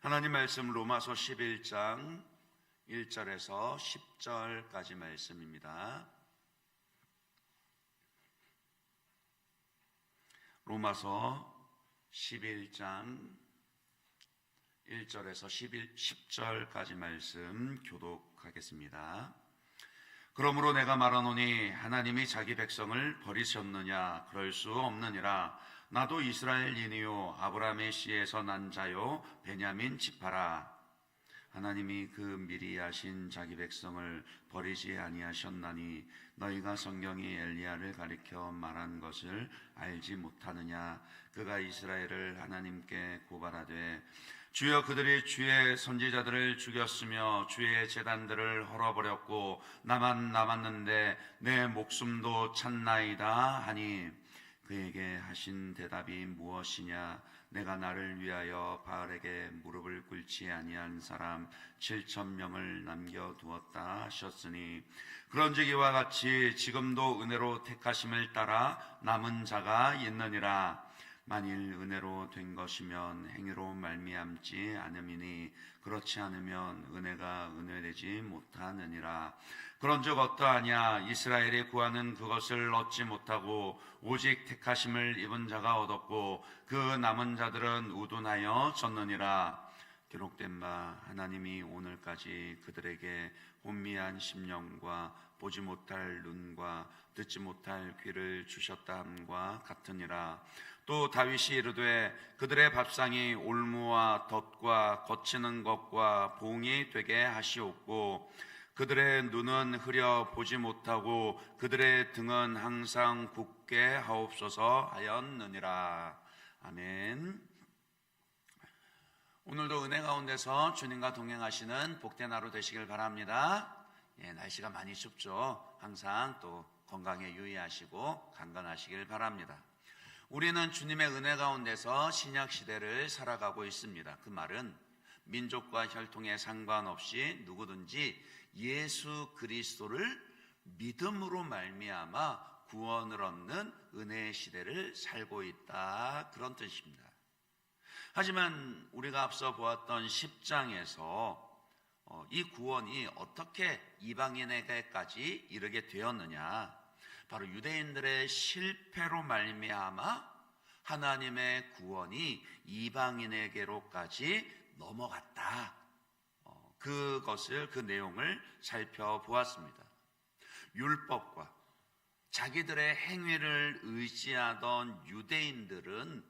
하나님 말씀 로마서 11장 1절에서 10절까지 말씀입니다. 로마서 11장 1절에서 10절까지 말씀 교독하겠습니다. 그러므로 내가 말하노니 하나님이 자기 백성을 버리셨느냐? 그럴 수 없느니라. 나도 이스라엘인이요 아브라함의 씨에서 난 자요 베냐민 지파라. 하나님이 그 미리 아신 자기 백성을 버리지 아니하셨나니 너희가 성경이 엘리야를 가리켜 말한 것을 알지 못하느냐? 그가 이스라엘을 하나님께 고발하되 주여 그들이 주의 선지자들을 죽였으며 주의 제단들을 헐어버렸고 나만 남았는데 내 목숨도 찾나이다 하니 그에게 하신 대답이 무엇이냐? 내가 나를 위하여 바알에게 무릎을 꿇지 아니한 사람 7,000명을 남겨두었다 하셨으니 그런즉 이와 같이 지금도 은혜로 택하심을 따라 남은 자가 있느니라. 만일 은혜로 된 것이면 행위로 말미암지 않음이니 그렇지 않으면 은혜가 은혜되지 못하느니라. 그런즉 어떠하냐? 이스라엘이 구하는 그것을 얻지 못하고 오직 택하심을 입은 자가 얻었고 그 남은 자들은 우둔하여 졌느니라. 기록된 바 하나님이 오늘까지 그들에게 혼미한 심령과 보지 못할 눈과 듣지 못할 귀를 주셨다 함과 같으니라. 또 다윗이 이르되 그들의 밥상이 올무와 덫과 거치는 것과 봉이 되게 하시옵고 그들의 눈은 흐려 보지 못하고 그들의 등은 항상 굳게 하옵소서 하였느니라. 아멘. 오늘도 은혜 가운데서 주님과 동행하시는 복된 하루 되시길 바랍니다. 날씨가 많이 춥죠. 항상 또 건강에 유의하시고 강건하시길 바랍니다. 우리는 주님의 은혜 가운데서 신약 시대를 살아가고 있습니다. 그 말은 민족과 혈통에 상관없이 누구든지 예수 그리스도를 믿음으로 말미암아 구원을 얻는 은혜의 시대를 살고 있다, 그런 뜻입니다. 하지만 우리가 앞서 보았던 10장에서 이 구원이 어떻게 이방인에게까지 이르게 되었느냐? 바로 유대인들의 실패로 말미암아 하나님의 구원이 이방인에게로까지 넘어갔다. 그 내용을 살펴보았습니다. 율법과 자기들의 행위를 의지하던 유대인들은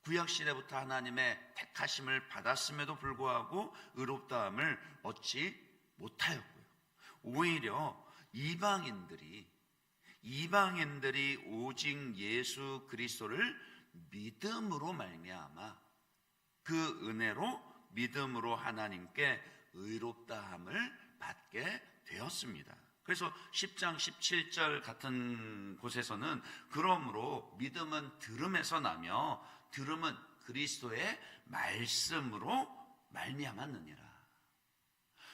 구약시대부터 하나님의 택하심을 받았음에도 불구하고 의롭다함을 얻지 못하였고요. 오히려 이방인들이 오직 예수 그리스도를 믿음으로 말미암아 그 은혜로 믿음으로 하나님께 의롭다함을 받게 되었습니다. 그래서 10장 17절 같은 곳에서는 그러므로 믿음은 들음에서 나며 들음은 그리스도의 말씀으로 말미암았느니라.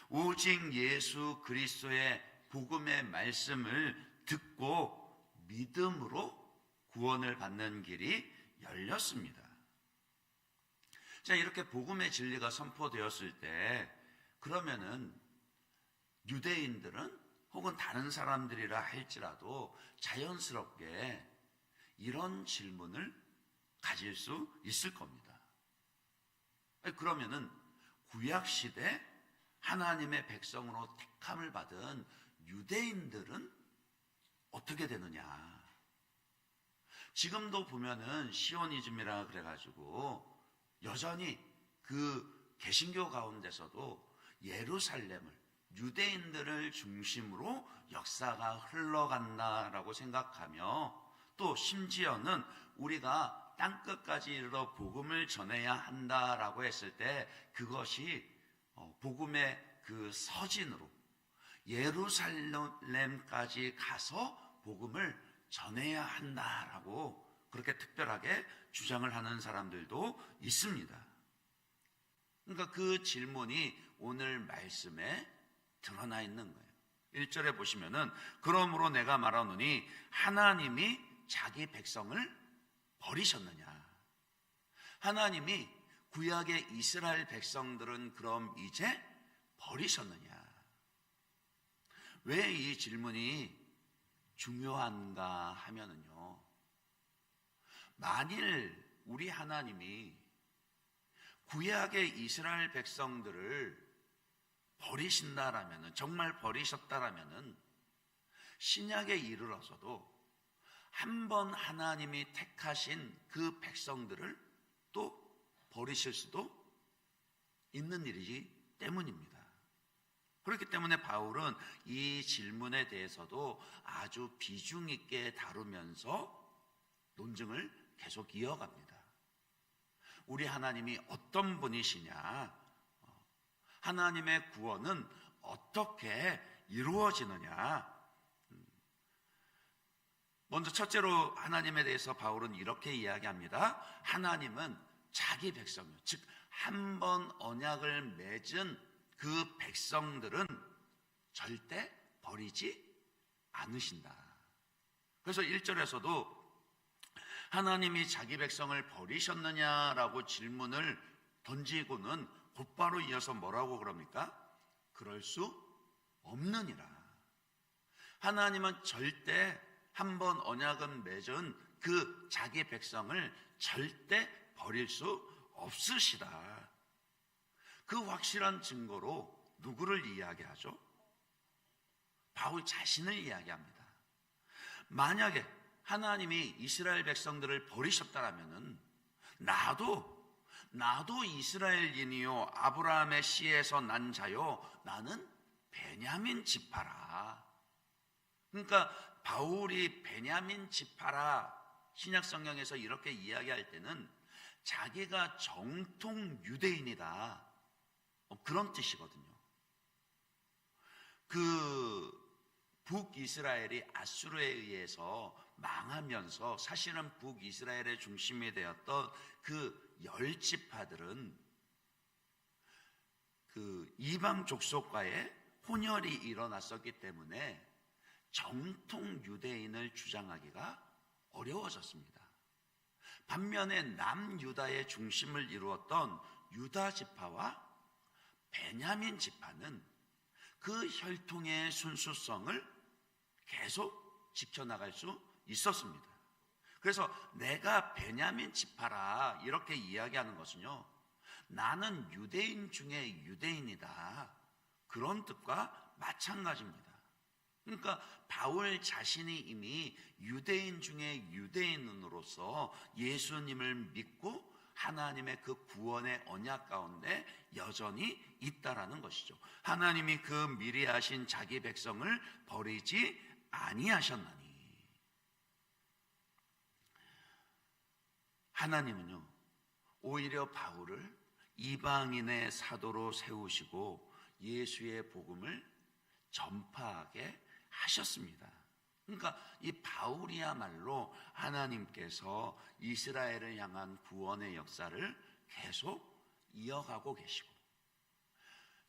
오직 예수 그리스도의 복음의 말씀을 듣고 믿음으로 구원을 받는 길이 열렸습니다. 자, 이렇게 복음의 진리가 선포되었을 때 그러면은 유대인들은 혹은 다른 사람들이라 할지라도 자연스럽게 이런 질문을 가질 수 있을 겁니다. 그러면은 구약시대 하나님의 백성으로 택함을 받은 유대인들은 어떻게 되느냐? 지금도 보면은 시오니즘이라 그래가지고 여전히 그 개신교 가운데서도 예루살렘을 유대인들을 중심으로 역사가 흘러간다라고 생각하며 또 심지어는 우리가 땅끝까지 이르러 복음을 전해야 한다라고 했을 때 그것이 복음의 그 서진으로 예루살렘까지 가서 복음을 전해야 한다라고 그렇게 특별하게 주장을 하는 사람들도 있습니다. 그러니까 그 질문이 오늘 말씀에 드러나 있는 거예요. 1절에 보시면은 그러므로 내가 말하노니 하나님이 자기 백성을 버리셨느냐? 하나님이 구약의 이스라엘 백성들은 그럼 이제 버리셨느냐? 왜 이 질문이 중요한가 하면은요, 만일 우리 하나님이 구약의 이스라엘 백성들을 버리신다라면은, 정말 버리셨다라면은 신약에 이르러서도 한 번 하나님이 택하신 그 백성들을 또 버리실 수도 있는 일이기 때문입니다. 그렇기 때문에 바울은 이 질문에 대해서도 아주 비중 있게 다루면서 논증을 계속 이어갑니다. 우리 하나님이 어떤 분이시냐? 하나님의 구원은 어떻게 이루어지느냐? 먼저 첫째로 하나님에 대해서 바울은 이렇게 이야기합니다. 하나님은 자기 백성이요, 즉 한 번 언약을 맺은 그 백성들은 절대 버리지 않으신다. 그래서 1절에서도 하나님이 자기 백성을 버리셨느냐라고 질문을 던지고는 곧바로 이어서 뭐라고 그럽니까? 그럴 수 없느니라. 하나님은 절대 한 번 언약은 맺은 그 자기 백성을 절대 버릴 수 없으시다. 그 확실한 증거로 누구를 이야기하죠? 바울 자신을 이야기합니다. 만약에 하나님이 이스라엘 백성들을 버리셨다라면은 나도 이스라엘인이요 아브라함의 씨에서 난 자요 나는 베냐민 지파라. 그러니까 바울이 베냐민 지파라 신약 성경에서 이렇게 이야기할 때는 자기가 정통 유대인이다, 그런 뜻이거든요. 그 북이스라엘이 아수르에 의해서 망하면서 사실은 북이스라엘의 중심이 되었던 그 10지파들은 그 이방 족속과의 혼혈이 일어났었기 때문에 정통 유대인을 주장하기가 어려워졌습니다. 반면에 남유다의 중심을 이루었던 유다 지파와 베냐민 지파는 그 혈통의 순수성을 계속 지켜나갈 수 있었습니다. 그래서 내가 베냐민 지파라 이렇게 이야기하는 것은요, 나는 유대인 중에 유대인이다, 그런 뜻과 마찬가지입니다. 그러니까 바울 자신이 이미 유대인 중에 유대인으로서 예수님을 믿고 하나님의 그 구원의 언약 가운데 여전히 있다라는 것이죠. 하나님이 그 미리 하신 자기 백성을 버리지 아니하셨나니. 하나님은요, 오히려 바울을 이방인의 사도로 세우시고 예수의 복음을 전파하게 하셨습니다. 그러니까 이 바울이야말로 하나님께서 이스라엘을 향한 구원의 역사를 계속 이어가고 계시고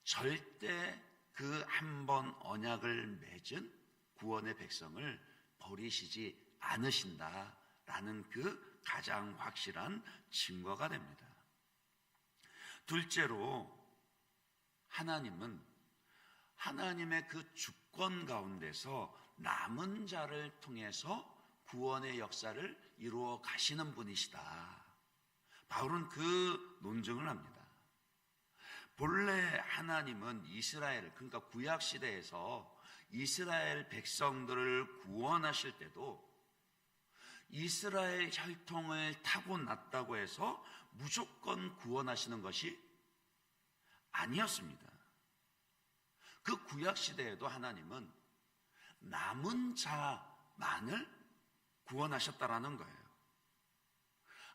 절대 그 한 번 언약을 맺은 구원의 백성을 버리시지 않으신다라는 그 가장 확실한 증거가 됩니다. 둘째로 하나님은 하나님의 그 주권 가운데서 남은 자를 통해서 구원의 역사를 이루어 가시는 분이시다. 바울은 그 논증을 합니다. 본래 하나님은 이스라엘, 그러니까 구약 시대에서 이스라엘 백성들을 구원하실 때도 이스라엘 혈통을 타고났다고 해서 무조건 구원하시는 것이 아니었습니다. 그 구약 시대에도 하나님은 남은 자만을 구원하셨다라는 거예요.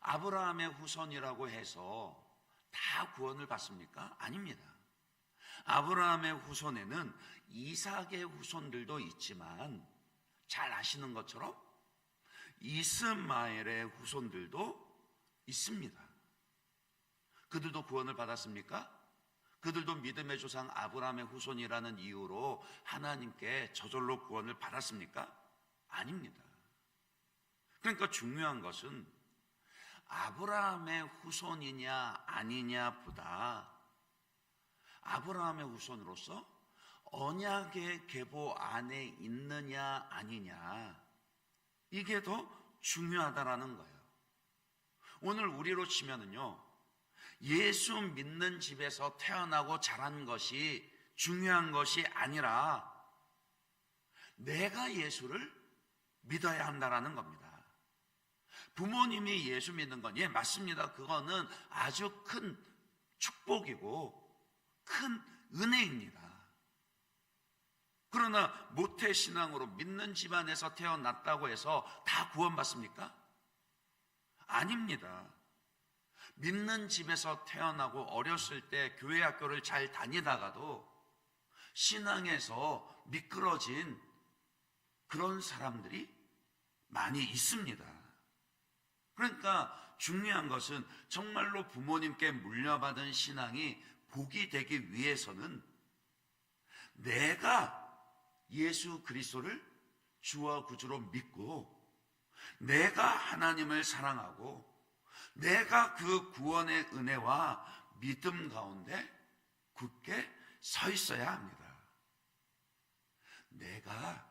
아브라함의 후손이라고 해서 다 구원을 받습니까? 아닙니다. 아브라함의 후손에는 이삭의 후손들도 있지만 잘 아시는 것처럼 이스마엘의 후손들도 있습니다. 그들도 구원을 받았습니까? 그들도 믿음의 조상 아브라함의 후손이라는 이유로 하나님께 저절로 구원을 받았습니까? 아닙니다. 그러니까 중요한 것은 아브라함의 후손이냐 아니냐보다 아브라함의 후손으로서 언약의 계보 안에 있느냐 아니냐, 이게 더 중요하다라는 거예요. 오늘 우리로 치면은요, 예수 믿는 집에서 태어나고 자란 것이 중요한 것이 아니라 내가 예수를 믿어야 한다라는 겁니다. 부모님이 예수 믿는 건, 예, 맞습니다. 그거는 아주 큰 축복이고 큰 은혜입니다. 그러나 모태신앙으로 믿는 집안에서 태어났다고 해서 다 구원받습니까? 아닙니다. 믿는 집에서 태어나고 어렸을 때 교회 학교를 잘 다니다가도 신앙에서 미끄러진 그런 사람들이 많이 있습니다. 그러니까 중요한 것은 정말로 부모님께 물려받은 신앙이 복이 되기 위해서는 내가 예수 그리스도를 주와 구주로 믿고 내가 하나님을 사랑하고 내가 그 구원의 은혜와 믿음 가운데 굳게 서 있어야 합니다. 내가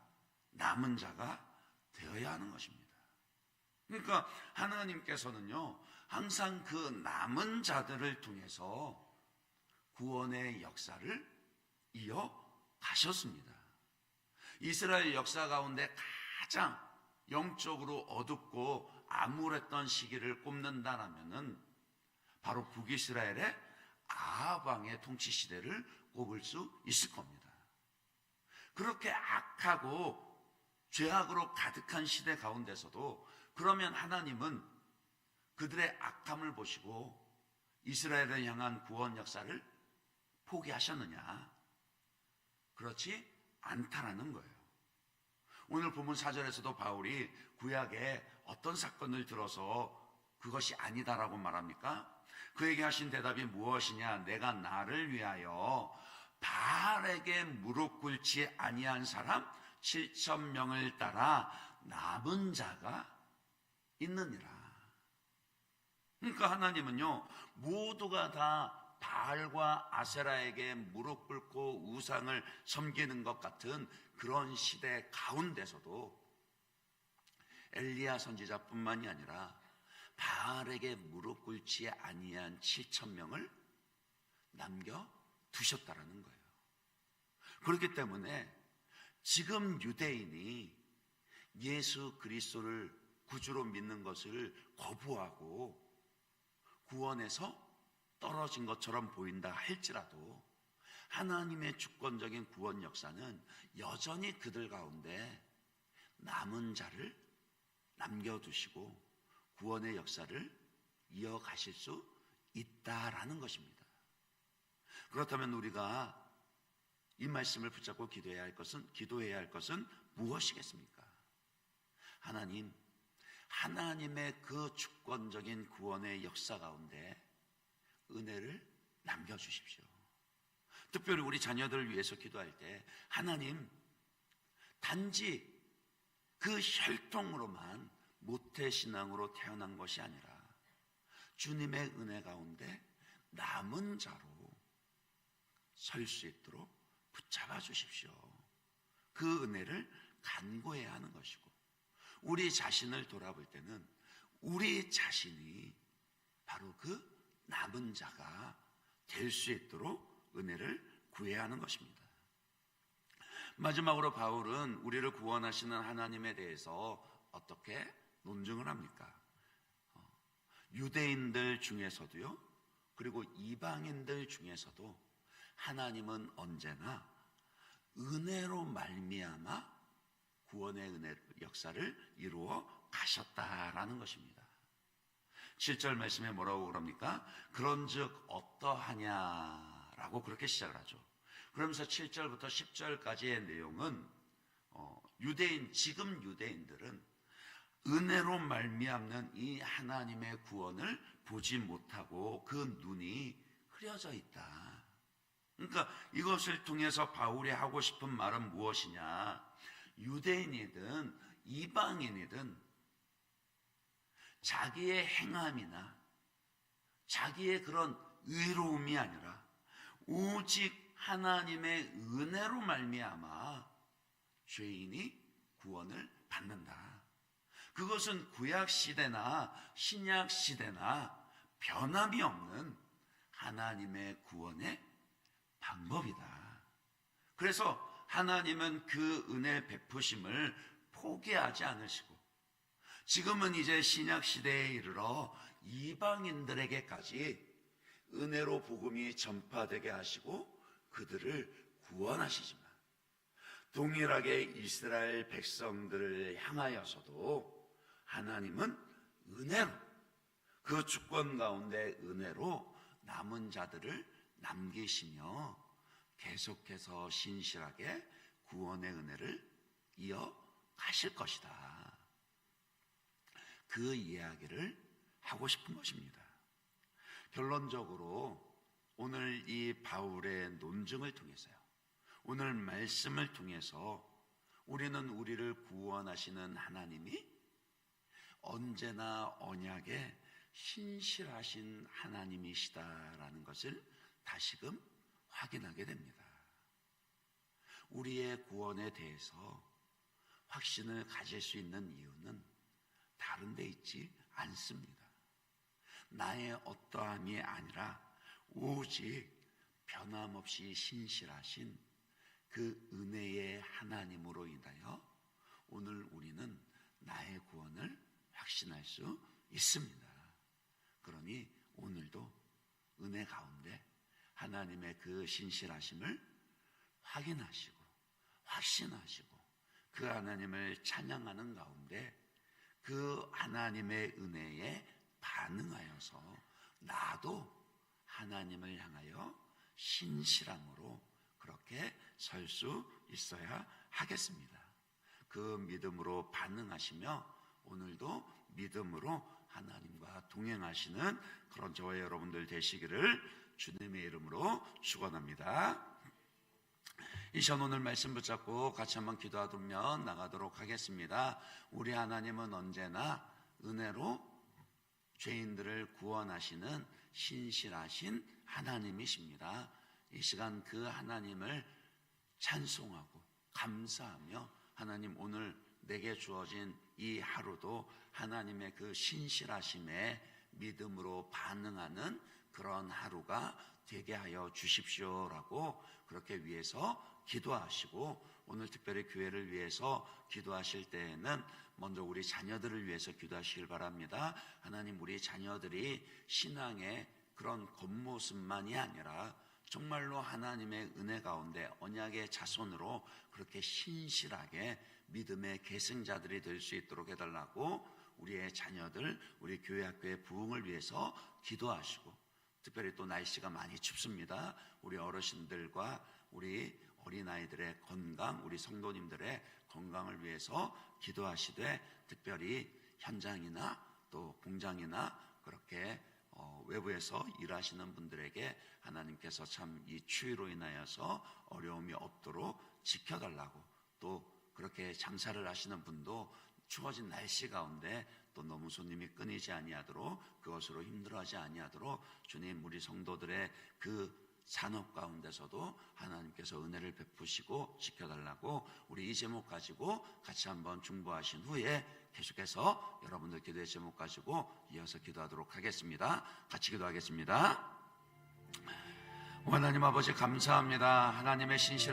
남은 자가 되어야 하는 것입니다. 그러니까 하나님께서는요, 항상 그 남은 자들을 통해서 구원의 역사를 이어가셨습니다. 이스라엘 역사 가운데 가장 영적으로 어둡고 암울했던 시기를 꼽는다라면은 바로 북이스라엘의 아합 왕의 통치 시대를 꼽을 수 있을 겁니다. 그렇게 악하고 죄악으로 가득한 시대 가운데서도 그러면 하나님은 그들의 악함을 보시고 이스라엘을 향한 구원 역사를 포기하셨느냐? 그렇지 않다라는 거예요. 오늘 본문 4절에서도 바울이 구약에 어떤 사건을 들어서 그것이 아니다라고 말합니까? 그에게 하신 대답이 무엇이냐? 내가 나를 위하여 바알에게 무릎 꿇지 아니한 사람 7,000명을 따라 남은 자가 있느니라. 그러니까 하나님은요, 모두가 다 바알과 아세라에게 무릎 꿇고 우상을 섬기는 것 같은 그런 시대 가운데서도 엘리야 선지자뿐만이 아니라 바알에게 무릎 꿇지 아니한 7,000명을 남겨두셨다라는 거예요. 그렇기 때문에 지금 유대인이 예수 그리스도를 구주로 믿는 것을 거부하고 구원에서 떨어진 것처럼 보인다 할지라도 하나님의 주권적인 구원 역사는 여전히 그들 가운데 남은 자를 남겨두시고 구원의 역사를 이어가실 수 있다라는 것입니다. 그렇다면 우리가 이 말씀을 붙잡고 기도해야 할 것은 무엇이겠습니까? 하나님의 그 주권적인 구원의 역사 가운데 은혜를 남겨주십시오. 특별히 우리 자녀들을 위해서 기도할 때 하나님, 단지 그 혈통으로만 모태신앙으로 태어난 것이 아니라 주님의 은혜 가운데 남은 자로 설 수 있도록 붙잡아 주십시오. 그 은혜를 간구해야 하는 것이고, 우리 자신을 돌아볼 때는 우리 자신이 바로 그 남은 자가 될 수 있도록 은혜를 구해야 하는 것입니다. 마지막으로 바울은 우리를 구원하시는 하나님에 대해서 어떻게 논증을 합니까? 유대인들 중에서도요, 그리고 이방인들 중에서도 하나님은 언제나 은혜로 말미암아 구원의 은혜 역사를 이루어 가셨다라는 것입니다. 7절 말씀에 뭐라고 그럽니까? 그런즉 어떠하냐라고 그렇게 시작을 하죠. 그러면서 7절부터 10절까지의 내용은 지금 유대인들은 은혜로 말미암는 이 하나님의 구원을 보지 못하고 그 눈이 흐려져 있다. 그러니까 이것을 통해서 바울이 하고 싶은 말은 무엇이냐? 유대인이든 이방인이든 자기의 행함이나 자기의 그런 의로움이 아니라 오직 하나님의 은혜로 말미암아 죄인이 구원을 받는다. 그것은 구약 시대나 신약 시대나 변함이 없는 하나님의 구원의 방법이다. 그래서 하나님은 그 은혜 베푸심을 포기하지 않으시고 지금은 이제 신약 시대에 이르러 이방인들에게까지 은혜로 복음이 전파되게 하시고 그들을 구원하시지만 동일하게 이스라엘 백성들을 향하여서도 하나님은 은혜로, 그 주권 가운데 은혜로 남은 자들을 남기시며 계속해서 신실하게 구원의 은혜를 이어가실 것이다. 그 이야기를 하고 싶은 것입니다. 결론적으로 오늘 이 바울의 논증을 통해서요, 오늘 말씀을 통해서 우리는 우리를 구원하시는 하나님이 언제나 언약에 신실하신 하나님이시다라는 것을 다시금 확인하게 됩니다. 우리의 구원에 대해서 확신을 가질 수 있는 이유는 다른 데 있지 않습니다. 나의 어떠함이 아니라 오직 변함없이 신실하신 그 은혜의 하나님으로 인하여 오늘 우리는 나의 구원을 확신할 수 있습니다. 그러니 오늘도 은혜 가운데 하나님의 그 신실하심을 확인하시고 확신하시고 그 하나님을 찬양하는 가운데 그 하나님의 은혜에 반응하여서 나도 하나님을 향하여 신실함으로 그렇게 설 수 있어야 하겠습니다. 그 믿음으로 반응하시며 오늘도 믿음으로 하나님과 동행하시는 그런 저와 여러분들 되시기를 주님의 이름으로 축원합니다. 이 시간 오늘 말씀 붙잡고 같이 한번 기도하며 나가도록 하겠습니다. 우리 하나님은 언제나 은혜로 죄인들을 구원하시는 신실하신 하나님이십니다. 이 시간 그 하나님을 찬송하고 감사하며 하나님 오늘 내게 주어진 이 하루도 하나님의 그 신실하심에 믿음으로 반응하는 그런 하루가 되게 하여 주십시오라고 그렇게 위해서 기도하시고 오늘 특별히 교회를 위해서 기도하실 때에는 먼저 우리 자녀들을 위해서 기도하시길 바랍니다. 하나님 우리 자녀들이 신앙의 그런 겉모습만이 아니라 정말로 하나님의 은혜 가운데 언약의 자손으로 그렇게 신실하게 믿음의 계승자들이 될 수 있도록 해달라고 우리의 자녀들, 우리 교회 학교의 부흥을 위해서 기도하시고 특별히 또 날씨가 많이 춥습니다. 우리 어르신들과 우리 어린아이들의 건강, 우리 성도님들의 건강을 위해서 기도하시되 특별히 현장이나 또 공장이나 그렇게 외부에서 일하시는 분들에게 하나님께서 참 이 추위로 인하여서 어려움이 없도록 지켜달라고 또 그렇게 장사를 하시는 분도 추워진 날씨 가운데 또 너무 손님이 끊이지 아니하도록 그것으로 힘들어하지 아니하도록 주님 우리 성도들의 그 산업 가운데서도 하나님께서 은혜를 베푸시고 지켜달라고 우리 이 제목 가지고 같이 한번 중보하신 후에 계속해서 여러분들 기도의 제목 가지고 이어서 기도하도록 하겠습니다. 같이 기도하겠습니다. 하나님 아버지 감사합니다. 하나님의 신실